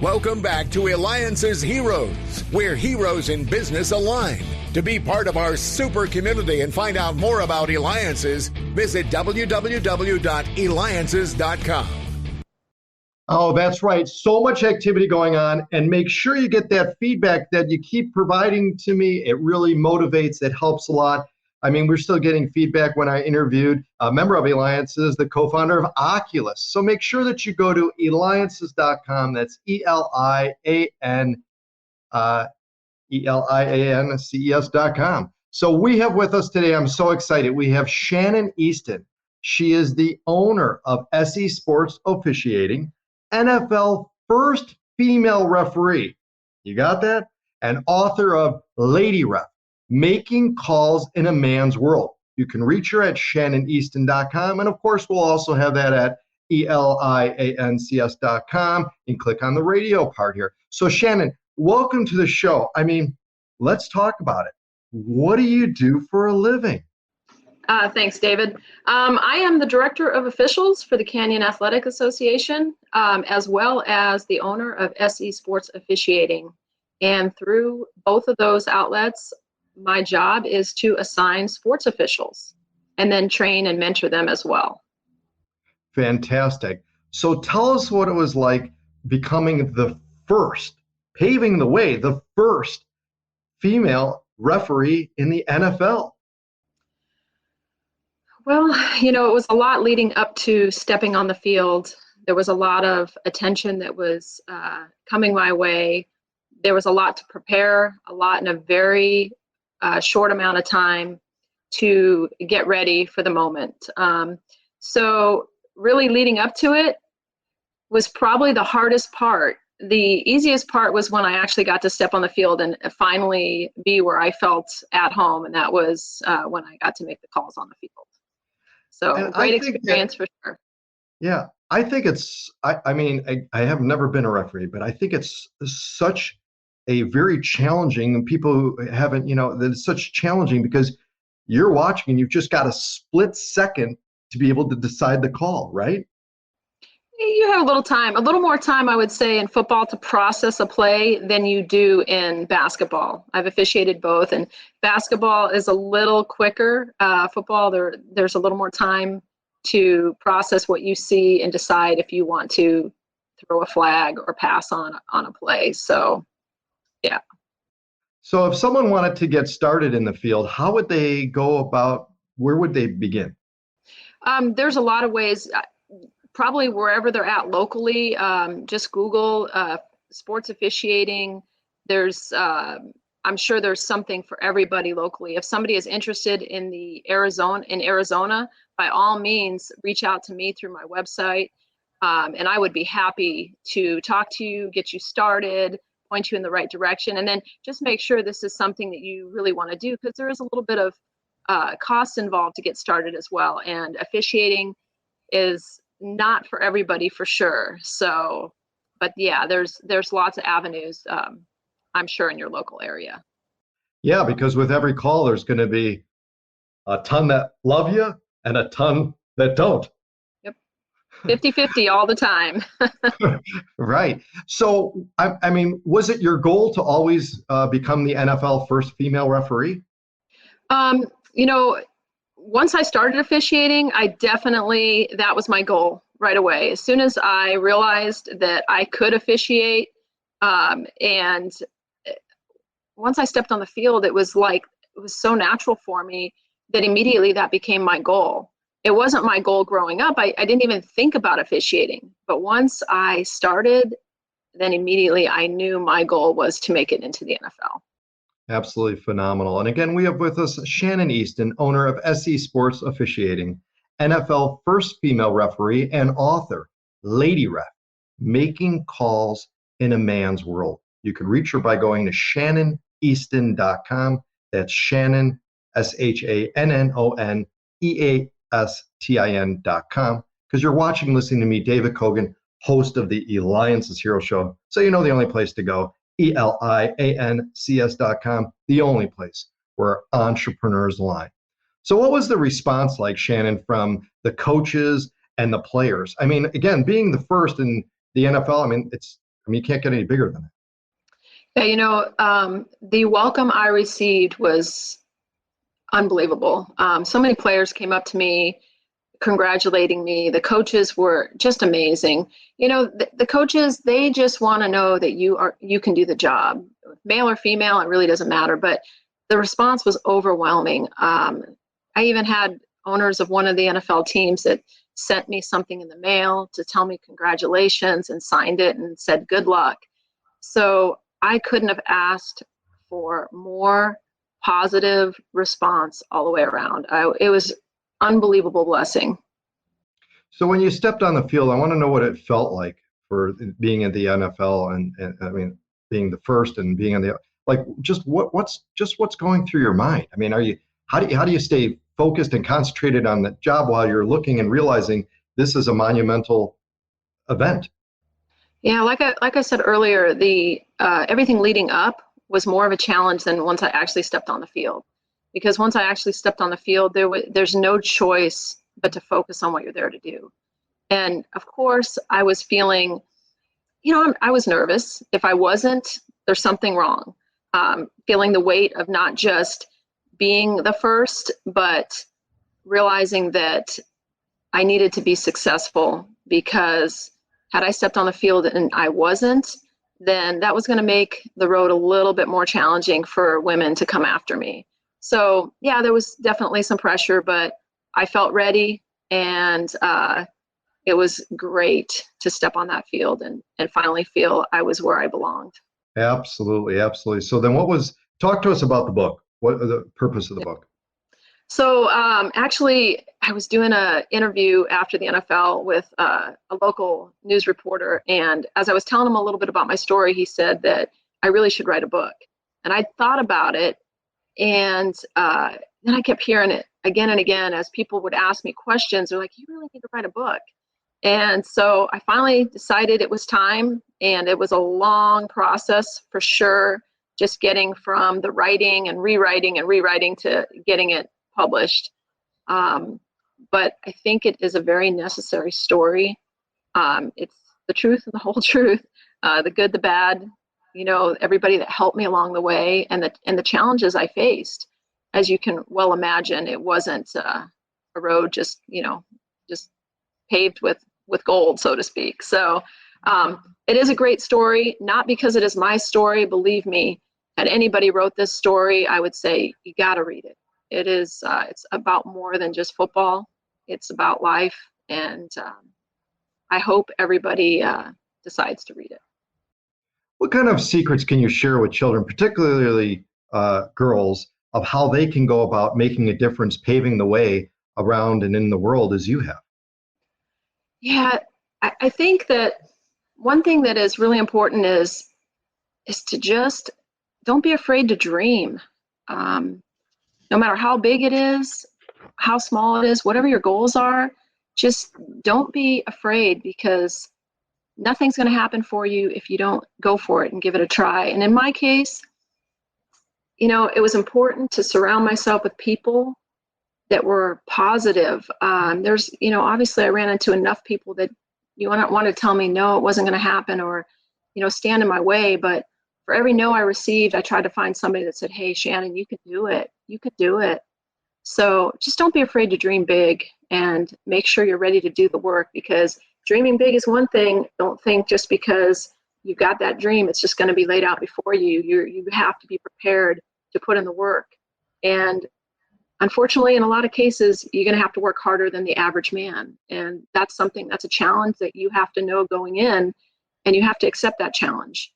Welcome back to Eliances Heroes, where heroes in business align. To be part of our super community and find out more about Eliances, visit www.Eliances.com. Oh, that's right. So much activity going on, and make sure you get that feedback that you keep providing to me. It really motivates. It helps a lot. I mean, we're still getting feedback when I interviewed a member of Eliances, the co-founder of Oculus. So make sure that you go to Eliances.com. That's Eliances.com. So we have with us today, I'm so excited, we have Shannon Eastin. She is the owner of SE Sports Officiating, NFL first female referee. You got that? And author of Lady Ref, Making Calls in a Man's World. You can reach her at ShannonEastin.com. And of course, we'll also have that at Eliances.com, and click on the radio part here. So Shannon, welcome to the show. I mean, let's talk about it. What do you do for a living? Thanks, David. I am the Director of Officials for the Canyon Athletic Association, as well as the owner of SE Sports Officiating. And through both of those outlets, my job is to assign sports officials and then train and mentor them as well. Fantastic. So tell us what it was like becoming the first, paving the way, the first female referee in the NFL. Well, it was a lot leading up to stepping on the field. There was a lot of attention that was coming my way. There was a lot to prepare, a lot in a very short amount of time to get ready for the moment. So really leading up to it was probably the hardest part. The easiest part was when I actually got to step on the field and finally be where I felt at home, and that was when I got to make the calls on the field. So great experience for sure. Yeah, I think I mean, I have never been a referee, but I think it's such a very challenging, people who haven't, that it's such challenging because you're watching and you've just got a split second to be able to decide the call, right? You have a little more time, I would say, in football to process a play than you do in basketball. I've officiated both, and basketball is a little quicker. Football, there's a little more time to process what you see and decide if you want to throw a flag or pass on a play. So, yeah. So if someone wanted to get started in the field, how would they go about, where would they begin? There's a lot of ways. Probably wherever they're at locally, just Google sports officiating. I'm sure there's something for everybody locally. If somebody is interested in Arizona, by all means, reach out to me through my website, and I would be happy to talk to you, get you started, point you in the right direction, and then just make sure this is something that you really want to do, because there is a little bit of cost involved to get started as well, and officiating is not for everybody for sure. So, but yeah, there's lots of avenues, I'm sure, in your local area. Yeah, because with every call, there's going to be a ton that love you and a ton that don't. Yep. 50-50 all the time. Right. So, I mean, was it your goal to always become the NFL first female referee? Once I started officiating, that was my goal right away. As soon as I realized that I could officiate, and once I stepped on the field, it was so natural for me that immediately that became my goal. It wasn't my goal growing up. I didn't even think about officiating. But once I started, then immediately I knew my goal was to make it into the NFL. Absolutely phenomenal. And again, we have with us Shannon Eastin, owner of SE Sports Officiating, NFL first female referee, and author, Lady Ref, Making Calls in a Man's World. You can reach her by going to ShannonEastin.com. That's Shannon, ShannonEastin.com. Because you're watching, listening to me, David Kogan, host of the Eliances Hero Show. So you know the only place to go. Eliances.com, the only place where entrepreneurs lie. So what was the response like, Shannon, from the coaches and the players? I mean, again, being the first in the NFL, I mean, it's I mean, you can't get any bigger than that. Yeah, the welcome I received was unbelievable. So many players came up to me congratulating me. The coaches were just amazing. The coaches, they just want to know that you can do the job. Male or female, it really doesn't matter, but the response was overwhelming. I even had owners of one of the NFL teams that sent me something in the mail to tell me congratulations and signed it and said good luck. So I couldn't have asked for more positive response all the way around. It was unbelievable blessing. So when you stepped on the field, I want to know what it felt like for being in the NFL and I mean, being the first and being in the, like, just what's going through your mind? I mean, how do you stay focused and concentrated on the job while you're looking and realizing this is a monumental event? Yeah, like I said earlier, the everything leading up was more of a challenge than once I actually stepped on the field. Because once I actually stepped on the field, there's no choice but to focus on what you're there to do. And of course, I was feeling, I was nervous. If I wasn't, there's something wrong. Feeling the weight of not just being the first, but realizing that I needed to be successful, because had I stepped on the field and I wasn't, then that was going to make the road a little bit more challenging for women to come after me. So yeah, there was definitely some pressure, but I felt ready, and it was great to step on that field and finally feel I was where I belonged. Absolutely, absolutely. So then talk to us about the book. What is the purpose of the book? So actually, I was doing an interview after the NFL with a local news reporter. And as I was telling him a little bit about my story, he said that I really should write a book. And I thought about it. And then I kept hearing it again and again as people would ask me questions. They're like, you really need to write a book. And so I finally decided it was time. And it was a long process for sure, just getting from the writing and rewriting to getting it published. But I think it is a very necessary story. It's the truth and the whole truth, the good, the bad, everybody that helped me along the way, and the challenges I faced. As you can well imagine, it wasn't a road just paved with gold, so to speak. So it is a great story, not because it is my story. Believe me, had anybody wrote this story, I would say you got to read it. It is it's about more than just football. It's about life, and I hope everybody decides to read it. What kind of secrets can you share with children, particularly girls, of how they can go about making a difference, paving the way around and in the world as you have? Yeah, I think that one thing that is really important is to just don't be afraid to dream. No matter how big it is, how small it is, whatever your goals are, just don't be afraid, because nothing's going to happen for you if you don't go for it and give it a try. And in my case, it was important to surround myself with people that were positive. There's, obviously I ran into enough people that want to tell me, no, it wasn't going to happen, or, stand in my way. But for every no I received, I tried to find somebody that said, hey, Shannon, you can do it. You could do it. So just don't be afraid to dream big, and make sure you're ready to do the work, because dreaming big is one thing. Don't think just because you got that dream, it's just going to be laid out before you. You have to be prepared to put in the work. And unfortunately, in a lot of cases, you're going to have to work harder than the average man. And that's a challenge that you have to know going in, and you have to accept that challenge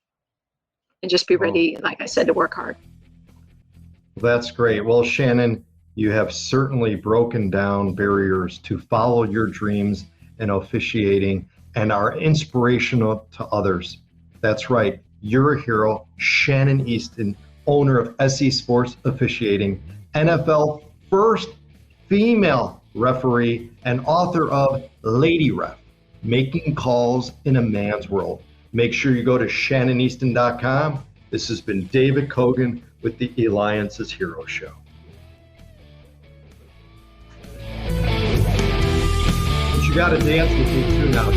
and just be ready, like I said, to work hard. That's great. Well, Shannon, you have certainly broken down barriers to follow your dreams in officiating and are inspirational to others. That's right. You're a hero. Shannon Eastin, owner of SE Sports Officiating, NFL first female referee, and author of Lady Ref, Making Calls in a Man's World. Make sure you go to ShannonEastin.com. This has been David Kogan with the Eliances Hero Show. But you got to dance with me too now.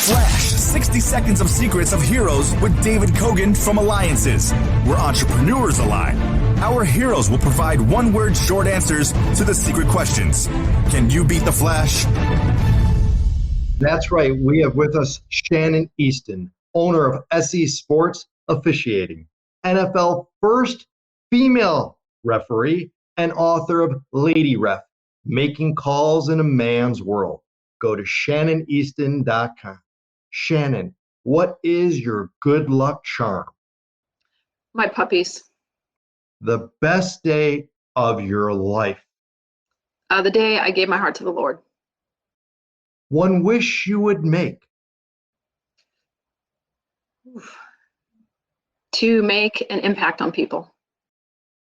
Flash 60 Seconds of Secrets of Heroes with David Kogan from Eliances, where entrepreneurs align. Our heroes will provide one-word short answers to the secret questions. Can you beat the Flash? That's right. We have with us Shannon Eastin, owner of SE Sports Officiating, NFL first female referee, and author of Lady Ref, Making Calls in a Man's World. Go to ShannonEastin.com. Shannon, what is your good luck charm? My puppies. The best day of your life? The day I gave my heart to the Lord. One wish you would make? To make an impact on people.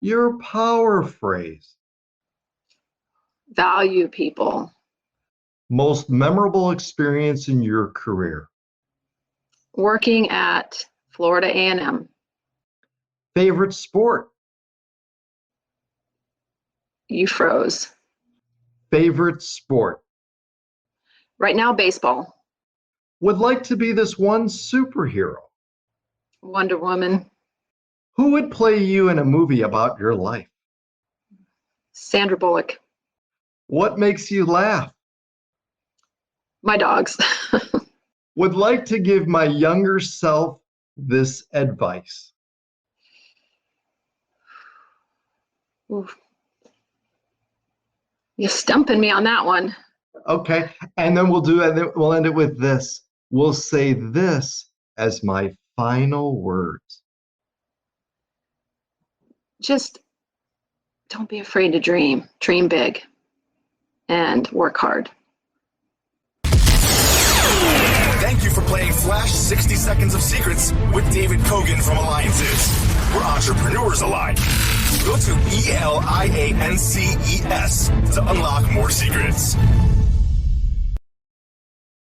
Your power phrase? Value people. Most memorable experience in your career? Working at Florida A&M. Favorite sport? You froze. Favorite sport? Right now, baseball. Would like to be this one superhero? Wonder Woman. Who would play you in a movie about your life? Sandra Bullock. What makes you laugh? My dogs. Would like to give my younger self this advice. Oof. You're stumping me on that one. Okay, and then we'll end it with this. We'll say this as my final words. Just don't be afraid to dream. Dream big and work hard. Thank you for playing Flash 60 Seconds of Secrets with David Kogan from Eliances, where entrepreneurs align. Go to ELIANCES to unlock more secrets.